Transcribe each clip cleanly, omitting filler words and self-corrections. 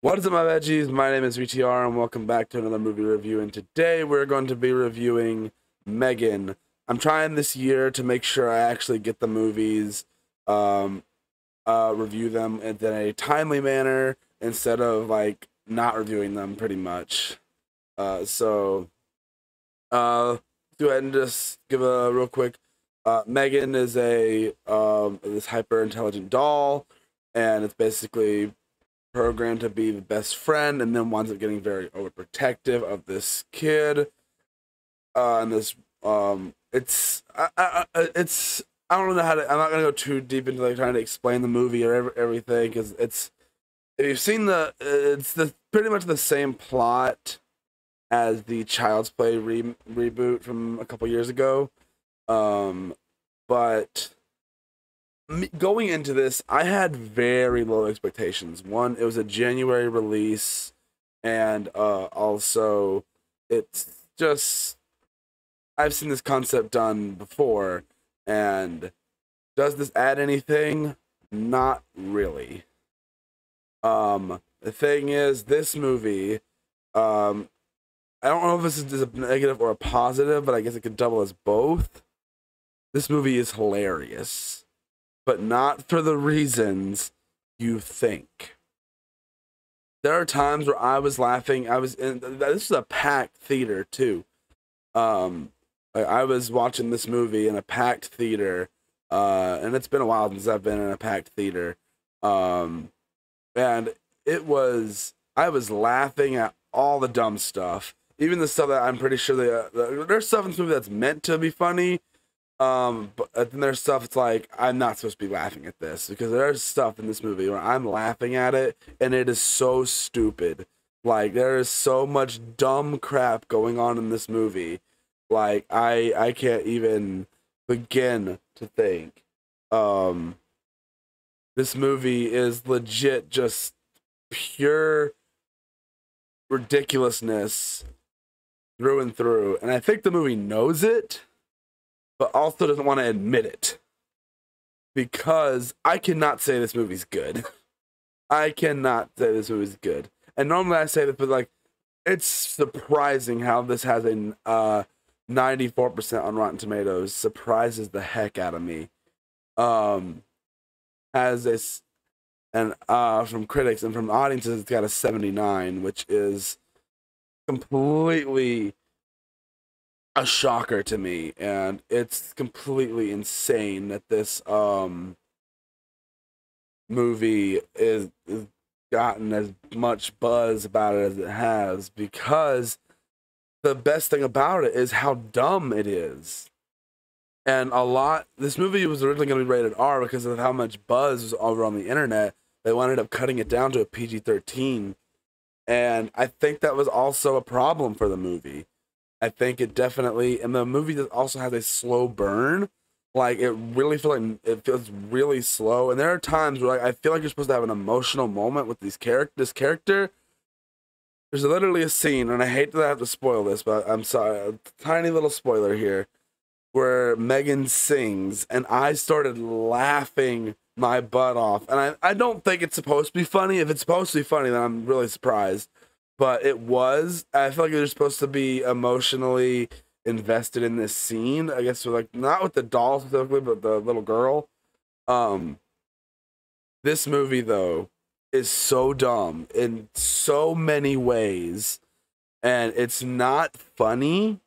What is up, my veggies? My name is VTR, and welcome back to another movie review. And today we're going to be reviewing M3GAN. I'm trying this year to make sure I actually get the movies, review them in a timely manner instead of like not reviewing them pretty much. So go ahead and just give a real quick. M3GAN is a this hyper intelligent doll, and it's basically programmed to be the best friend, and then winds up getting very overprotective of this kid. And this it's I don't know how to. I'm not gonna go too deep into like trying to explain the movie or everything, because it's, if you've seen it's the pretty much the same plot as the Child's Play reboot from a couple years ago. But going into this, I had very low expectations. One, it was a January release, and also it's just, I've seen this concept done before, and does this add anything? Not really. The thing is, this movie, I don't know if this is a negative or a positive, but I guess it could double as both. This movie is hilarious, but not for the reasons you think. There are times where I was laughing. This is a packed theater too. I was watching this movie in a packed theater, and it's been a while since I've been in a packed theater. And I was laughing at all the dumb stuff, even the stuff that I'm pretty sure there's stuff in this movie that's meant to be funny. But then there's stuff it's like, I'm not supposed to be laughing at this, because there's stuff in this movie where I'm laughing at it and it is so stupid. Like, there is so much dumb crap going on in this movie. Like, I can't even begin to think. This movie is legit just pure ridiculousness through and through. And I think the movie knows it, but also doesn't want to admit it, because I cannot say this movie's good. I cannot say this movie's good. And normally I say this, but like, it's surprising how this has a 94% on Rotten Tomatoes. Surprises the heck out of me. Has this, and from critics and from audiences, it's got a 79, which is completely a shocker to me, and it's completely insane that this movie is gotten as much buzz about it as it has, because the best thing about it is how dumb it is. And this movie was originally going to be rated R because of how much buzz was over on the internet. They ended up cutting it down to a PG-13, and I think that was also a problem for the movie. I think it definitely, and the movie also has a slow burn. Like, it feels really slow. And there are times where, like, I feel like you're supposed to have an emotional moment with this character. There's literally a scene, and I hate that I have to spoil this, but I'm sorry, a tiny little spoiler here, where M3GAN sings, and I started laughing my butt off. And I don't think it's supposed to be funny. If it's supposed to be funny, then I'm really surprised. But it was. I feel like you're supposed to be emotionally invested in this scene. I guess, like, not with the doll specifically, but the little girl. This movie, though, is so dumb in so many ways, and it's not funny.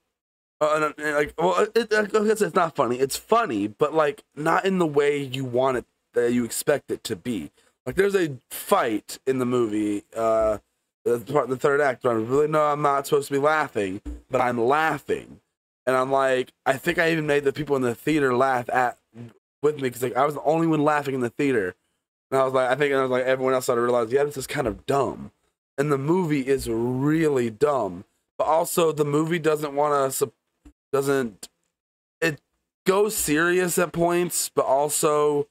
I guess it's not funny. It's funny, but like, not in the way you want it, that you expect it to be. Like, there's a fight in the movie. The third act, where I really know I'm not supposed to be laughing, but I'm laughing, and I'm like, I think I even made the people in the theater laugh with me, because like, I was the only one laughing in the theater, and I was like, everyone else started to realize, yeah, this is kind of dumb, and the movie is really dumb, but also the movie it goes serious at points, but also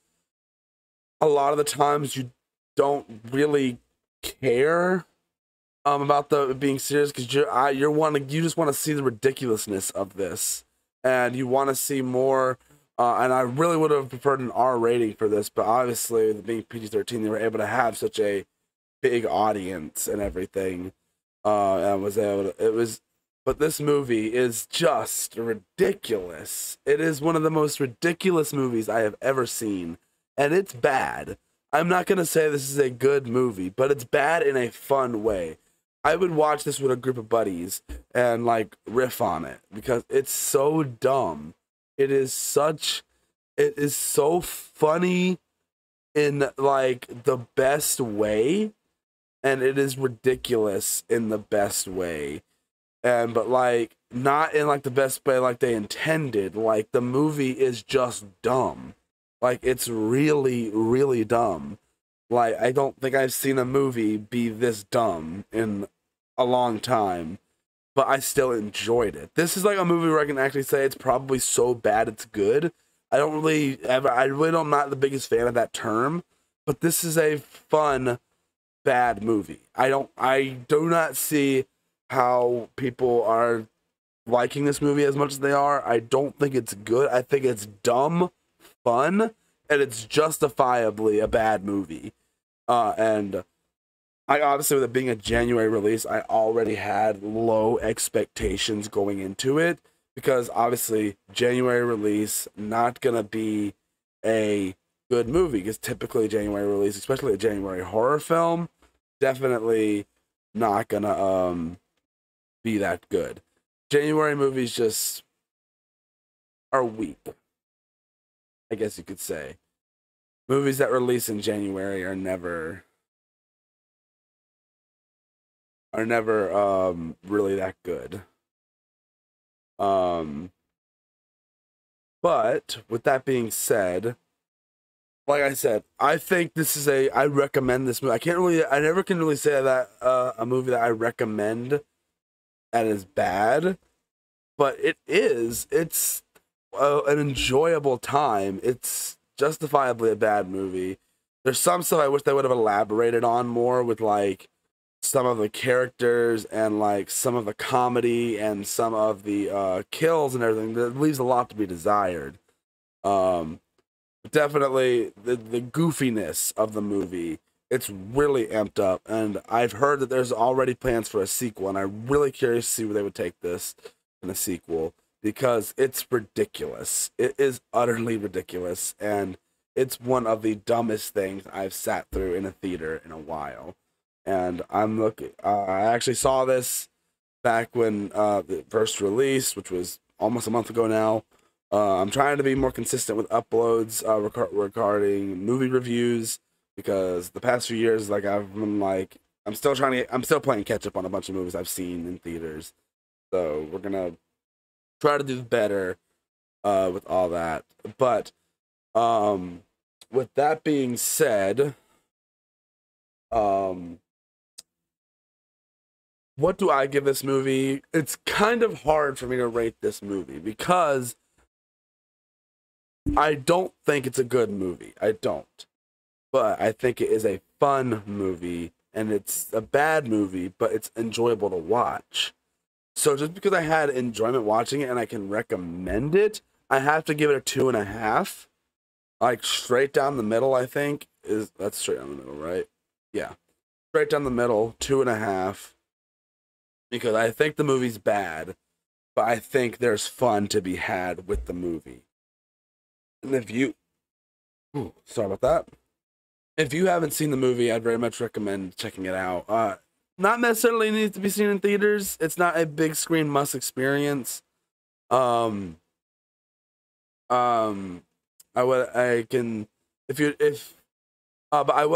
a lot of the times you don't really care about the being serious, because you just want to see the ridiculousness of this, and you want to see more. And I really would have preferred an R rating for this, but obviously, being PG-13, they were able to have such a big audience and everything. And was able to, but this movie is just ridiculous. It is one of the most ridiculous movies I have ever seen, and it's bad. I'm not gonna say this is a good movie, but it's bad in a fun way. I would watch this with a group of buddies and like riff on it because it's so dumb. It is so funny in like the best way, and it is ridiculous in the best way. But like not in like the best way like they intended. Like the movie is just dumb. Like it's really, really dumb. Like I don't think I've seen a movie be this dumb in a long time, but I still enjoyed it. This is like a movie where I can actually say it's probably so bad it's good. I really am not the biggest fan of that term, but this is a fun bad movie. I do not see how people are liking this movie as much as they are. I don't think it's good. I think it's dumb fun, and it's justifiably a bad movie. And I honestly, with it being a January release, I already had low expectations going into it because obviously January release not gonna be a good movie because typically January release, especially a January horror film, definitely not gonna be that good. January movies just are weak, I guess you could say. Movies that release in January are never really that good. But with that being said, like I said, I think this is I recommend this movie. I never can really say that a movie that I recommend that is bad, but it's an enjoyable time. It's justifiably a bad movie. There's some stuff I wish they would have elaborated on more with like some of the characters and like some of the comedy and some of the kills and everything. That leaves a lot to be desired. Definitely the goofiness of the movie, it's really amped up, and I've heard that there's already plans for a sequel, and I'm really curious to see where they would take this in a sequel because it's ridiculous. It is utterly ridiculous, and it's one of the dumbest things I've sat through in a theater in a while. And I'm looking. I actually saw this back when the first release, which was almost a month ago now. I'm trying to be more consistent with uploads regarding movie reviews because the past few years, like I've been like, I'm still playing catch up on a bunch of movies I've seen in theaters. So we're gonna try to do better with all that. But with that being said, what do I give this movie? It's kind of hard for me to rate this movie because I don't think it's a good movie. I don't. But I think it is a fun movie, and it's a bad movie, but it's enjoyable to watch. So just because I had enjoyment watching it and I can recommend it, I have to give it a 2.5. Like straight down the middle, I think that's straight down the middle, right? Yeah, straight down the middle, 2.5. Because I think the movie's bad, but I think there's fun to be had with the movie. And if you, sorry about that. If you haven't seen the movie, I'd very much recommend checking it out. Not necessarily needs to be seen in theaters. It's not a big screen must experience. I will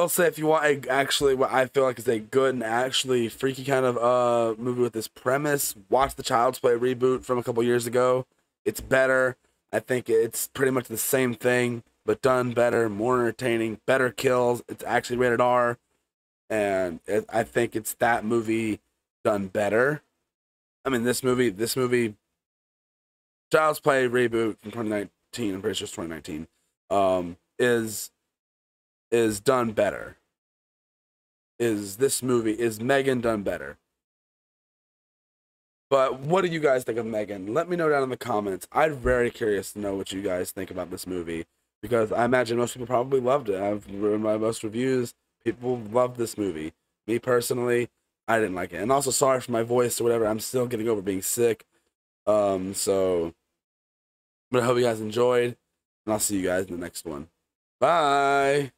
say if you want actually what I feel like is a good and actually freaky kind of movie with this premise, watch the Child's Play reboot from a couple years ago. It's better. I think it's pretty much the same thing, but done better, more entertaining, better kills. It's actually rated R, and I think it's that movie done better. I mean, this movie, Child's Play reboot from 2019. I'm pretty sure it's 2019. Is done better. Is M3GAN done better? But what do you guys think of M3GAN? Let me know down in the comments. I'm very curious to know what you guys think about this movie because I imagine most people probably loved it. I've read my most reviews. People love this movie. Me personally, I didn't like it. And also, sorry for my voice or whatever. I'm still getting over being sick. So, but I hope you guys enjoyed, and I'll see you guys in the next one. Bye.